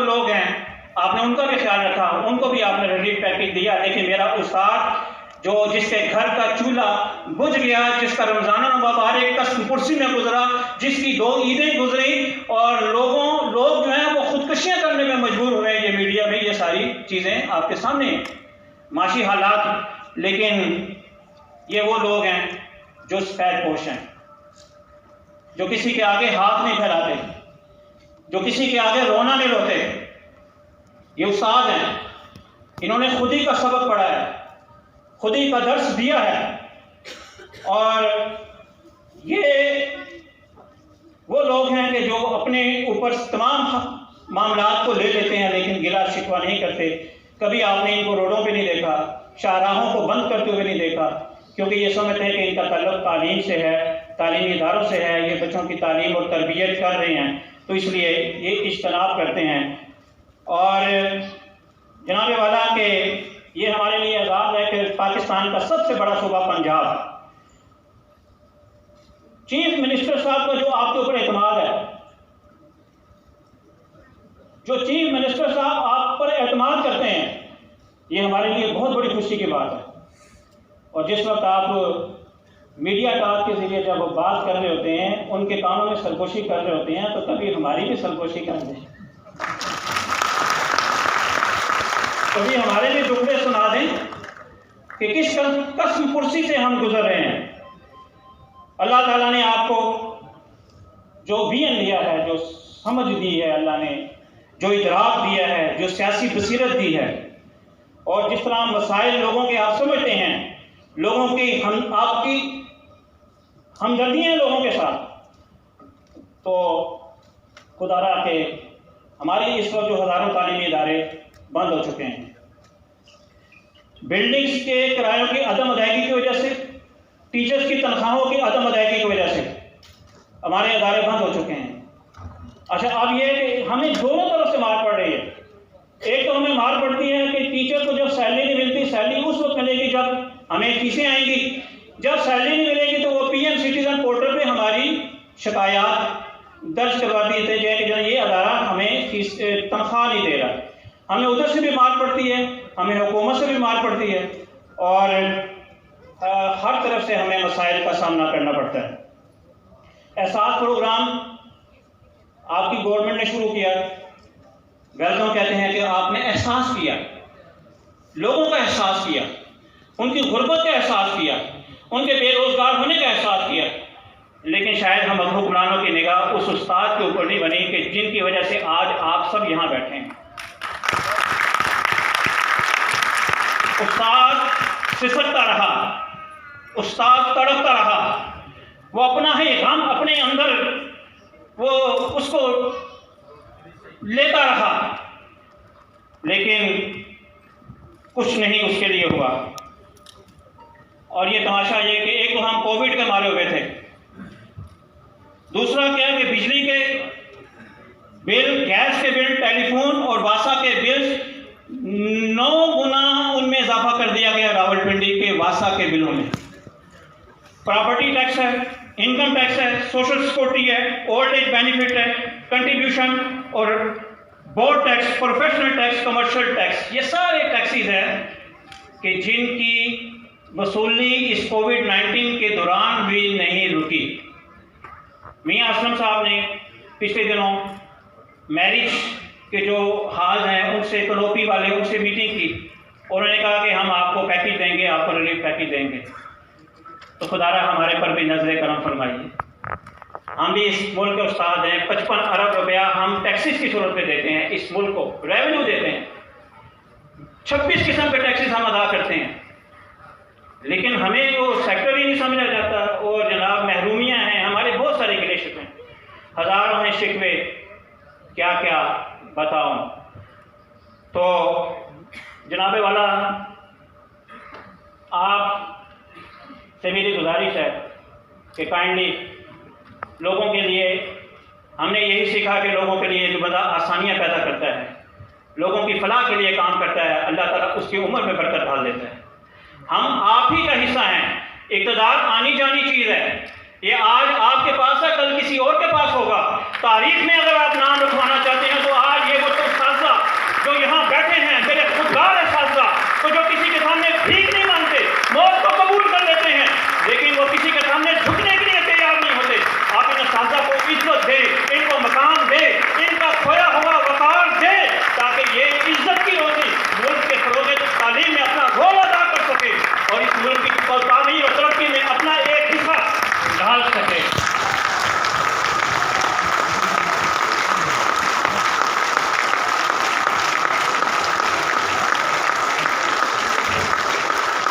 लोग हैं आपने उनका भी ख्याल रखा, उनको भी आपने रिलीफ पैकेज दिया। लेकिन मेरा उस्ताद जो जिसके घर का चूल्हा बुझ गया, जिसका रमज़ान मुबारक कस्म कुर्सी में गुजरा, जिसकी 2 ईदें गुजरी और लोग जो हैं वो खुदकुशियाँ करने में मजबूर हो रहे हैं, ये मीडिया में ये सारी चीज़ें आपके सामने हैं, माशी हालात। लेकिन ये वो लोग हैं जो सफेद पोश हैं, जो किसी के आगे हाथ नहीं फैलाते, जो किसी के आगे रोना नहीं रोते। ये उस्ताद हैं, इन्होंने खुद ही का सबक पढ़ा है, खुद ही का दर्स दिया है। और ये वो लोग हैं कि जो अपने ऊपर तमाम मामलात को ले लेते हैं लेकिन गिला शिकवा नहीं करते। कभी आपने इनको रोडों पे नहीं देखा, शाहराहों को बंद करते हुए नहीं देखा, क्योंकि ये समझते हैं कि इनका ताल्लुक तालीम से है, तालीमी इदारों से है, ये बच्चों की तालीम और तरबियत कर रहे हैं, तो इसलिए ये इज्तनाब करते हैं। और जनाब वाला के ये हमारे लिए आज़ाद है कि पाकिस्तान का सबसे बड़ा सूबा पंजाब, चीफ मिनिस्टर साहब का जो आपके ऊपर एतमाद है, जो चीफ मिनिस्टर साहब आप पर एतमाद करते हैं, ये हमारे लिए बहुत बड़ी खुशी की बात है। और जिस वक्त आप मीडिया टॉक के जरिए जब बात कर रहे होते हैं, उनके कानों में सरगोशी कर रहे होते हैं, तो कभी हमारी भी सरगोशी कर दें, कभी हमारे भी टुकड़े सुना दें कि किस कस्म कुर्सी से हम गुजर रहे हैं। अल्लाह ताला ने आपको जो विजन दिया है, जो समझ दी है, अल्लाह ने जो इदराक दिया है, जो सियासी बसीरत दी है, और जिस तरह मसाइल लोगों के आप समझते हैं, लोगों की आपकी हमदर्दी है लोगों के साथ, तो खुदारा के हमारे इस वक्त जो हज़ारों तालीमी इदारे बंद हो चुके हैं, बिल्डिंग्स के किरायों की अदम अदायगी की वजह से, टीचर्स की तनख्वाहों की अदम अदायगी की वजह से हमारे इदारे बंद हो चुके हैं। अच्छा, अब ये कि हमें दोनों तरफ से मार पड़ रही है। एक तो हमें मार पड़ती है कि टीचर को जब सैलरी नहीं मिलती, सैलरी उस वक्त मिलेगी जब हमें फीसें आएंगी, जब सैलरी नहीं मिलेगी तो वो पीएम सिटीजन पोर्टल पे हमारी शिकायत दर्ज करवा दी थे कि ये अदारा हमें फीस तनख्वाह नहीं दे रहा। हमें उधर से भी मार पड़ती है, हमें हुकूमत से भी मार पड़ती है, और हर तरफ से हमें मसाइल का सामना करना पड़ता है। एहसास प्रोग्राम आपकी गवर्नमेंट ने शुरू किया, वेलकम कहते हैं कि आपने एहसास किया, लोगों का एहसास किया, उनकी गुर्बत का एहसास किया, उनके बेरोजगार होने का एहसास किया। लेकिन शायद हम हुक्मरानों की निगाह उस उस्ताद के ऊपर नहीं बनी कि जिनकी वजह से आज आप सब यहाँ बैठे हैं। उस्ताद सिसकता रहा, उस्ताद तड़पता रहा, वो अपना ही गम अपने अंदर वो उसको लेता रहा, लेकिन कुछ नहीं उसके लिए हुआ। और ये तमाशा ये कि एक तो हम कोविड के मारे हुए थे, दूसरा क्या कि बिजली के बिल, गैस के बिल, टेलीफोन और वासा के बिल्स 9 गुना उनमें इजाफा कर दिया गया रावलपिंडी के वासा के बिलों में। प्रॉपर्टी टैक्स है, इनकम टैक्स है, सोशल सिक्योरिटी है, ओल्ड एज बेनिफिट है, कंट्रीब्यूशन और board tax, professional tax, commercial tax, ये सारे टैक्सेस हैं कि जिनकी वसूली इस कोविड-19 के दौरान भी नहीं रुकी। मियां असलम साहब ने पिछले दिनों मैरिज के जो हाल हैं उनसे, कनोपी वाले, उनसे मीटिंग की, उन्होंने कहा कि हम आपको पैकेज देंगे, आपको रिलीफ पैकेज देंगे। तो खुदारा हमारे पर भी नजर करम फरमाइए। हम भी इस मुल्क के उस्ताद हैं, 55 अरब रुपया हम टैक्सेस की सूरत में देते हैं, इस मुल्क को रेवेन्यू देते हैं, 26 किस्म के टैक्सेस हम अदा करते हैं, लेकिन हमें वो सेक्टर ही नहीं समझा जाता। और जनाब महरूमियाँ हैं, हमारे बहुत सारे गिले शिकवे हैं, हज़ारों हैं शिकवे, क्या क्या बताऊं। तो जनाब वाला आप से मेरी गुजारिश है कि काइंडली लोगों के लिए, हमने यही सीखा कि लोगों के लिए जो बंदा आसानियाँ पैदा करता है, लोगों की फलाह के लिए काम करता है, अल्लाह ताला उसकी उम्र में बरकत डाल देता है। हम आप ही का हिस्सा हैं। इक़्तिदार आनी जानी चीज़ है, ये आज आपके पास है, कल किसी और के पास होगा। तारीख में अगर आप नाम रखवाना चाहते हैं तो आज ये वो तो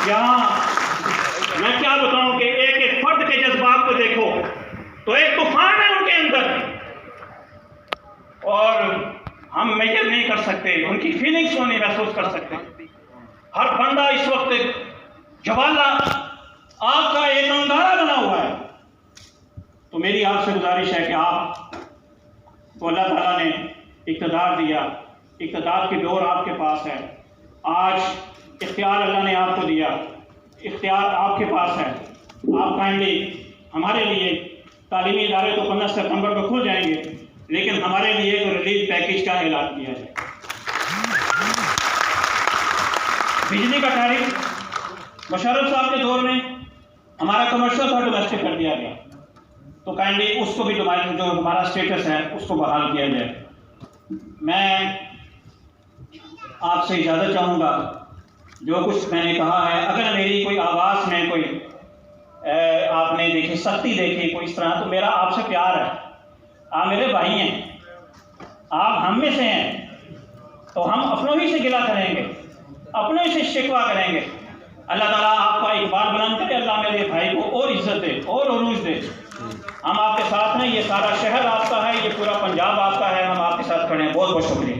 यहाँ मैं क्या बताऊं कि एक एक फर्द के जज्बात को देखो तो एक तूफान है उनके अंदर, और हम मेजर नहीं कर सकते, उनकी फीलिंग्स को नहीं महसूस कर सकते। हर बंदा इस वक्त ज्वाला आग का एक अंगारा बना हुआ है। तो मेरी आपसे गुजारिश है कि आप तो अल्लाह ताला ने इक़्तिदार दिया, इक़्तिदार की डोर आपके पास है। आज इख्तियार अल्लाह ने आपको दिया, इख्तियार आपके पास है। आप काइंडली हमारे लिए तालीमी इदारे तो 15 सितंबर को खुल जाएंगे, लेकिन हमारे लिए एक रिलीफ पैकेज का ऐलान किया जाए। बिजली का टैरिफ मुशर्रफ साहब के दौर में हमारा कमर्शियल था, डोमेस्टिक कर दिया गया, तो काइंडली उसको भी जो हमारा स्टेटस है उसको बहाल किया जाए। मैं आपसे इजाज़त चाहूँगा, जो कुछ मैंने कहा है अगर मेरी कोई आवाज़ में कोई आपने देखी सख्ती देखी कोई इस तरह, तो मेरा आपसे प्यार है। आप मेरे भाई हैं, आप हम में से हैं, तो हम अपनों ही से गिला करेंगे, अपने से शिकवा करेंगे। अल्लाह ताला आपका इकबाल बुलंद करे, अल्लाह मेरे भाई को और इज्जत दे और उरूज दे। हम आपके साथ हैं, ये सारा शहर आपका है, ये पूरा पंजाब आपका है, हम आपके साथ खड़े हैं। बहुत बहुत शुक्रिया।